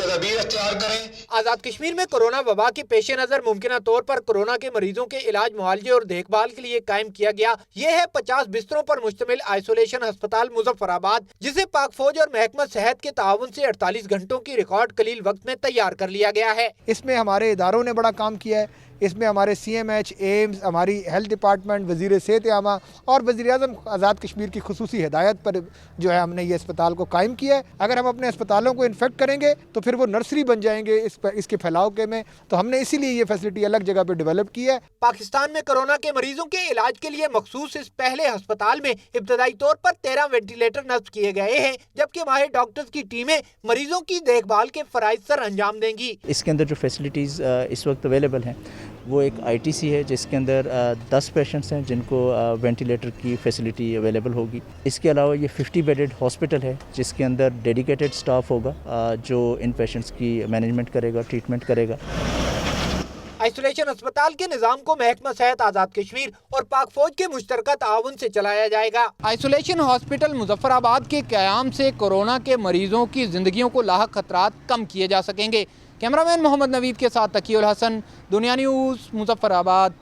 तदाबीर इख्तियार करें। आज़ाद कश्मीर में कोरोना वबा के पेश नज़र मुमकिन तौर पर कोरोना के मरीजों के इलाज, मुआलजे और देखभाल के लिए कायम किया गया ये है 50 बिस्तरों पर मुश्तमिल आइसोलेशन अस्पताल मुजफ्फराबाद, जिसे पाक फौज और महकमा सेहत के ताउन से 48 घंटों की रिकॉर्ड कलील वक्त में तैयार कर लिया गया है। इसमें हमारे इदारों ने बड़ा काम किया है। इसमें हमारे CMH, एम्स, हमारी हेल्थ डिपार्टमेंट, वज़ीर सेहत आमा और वज़ीर-ए-आज़म आज़ाद कश्मीर की खुसूसी हिदायत पर जो है हमने ये अस्पताल को कायम किया है। अगर हम अपने अस्पतालों को इन्फेक्ट करेंगे तो फिर वो नर्सरी बन जाएंगे इसके फैलाव के में, तो हमने इसीलिए ये फैसिलिटी अलग जगह पे डेवलप की है। पाकिस्तान में कोरोना के मरीजों के इलाज के लिए मखसूस इस पहले अस्पताल में इब्तदाई तौर पर 13 वेंटिलेटर नस्ब किए गए हैं, जबकि माहिर डॉक्टर्स की टीमें मरीजों की देखभाल के फराइज सर अंजाम देंगी। इसके अंदर जो फैसिलिटीज़ इस वक्त अवेलेबल हैं वो एक ITC है जिसके अंदर 10 पेशेंट्स हैं जिनको वेंटिलेटर की फैसिलिटी अवेलेबल होगी। इसके अलावा ये 50 बेडेड हॉस्पिटल है जिसके अंदर डेडिकेटेड स्टाफ होगा जो इन पेशेंट्स की मैनेजमेंट करेगा, ट्रीटमेंट करेगा। आइसोलेशन अस्पताल के निज़ाम को महकमा सेहत आज़ाद कश्मीर और पाक फौज के मुश्तरका ताउन से चलाया जाएगा। आइसोलेशन हॉस्पिटल मुजफ्फराबाद के क़याम से कोरोना के मरीजों की जिंदगियों को लाहक खतरात कम किए जा सकेंगे। कैमरामैन मोहम्मद नवीद के साथ तकीउल हसन, दुनिया न्यूज़, मुजफ्फराबाद।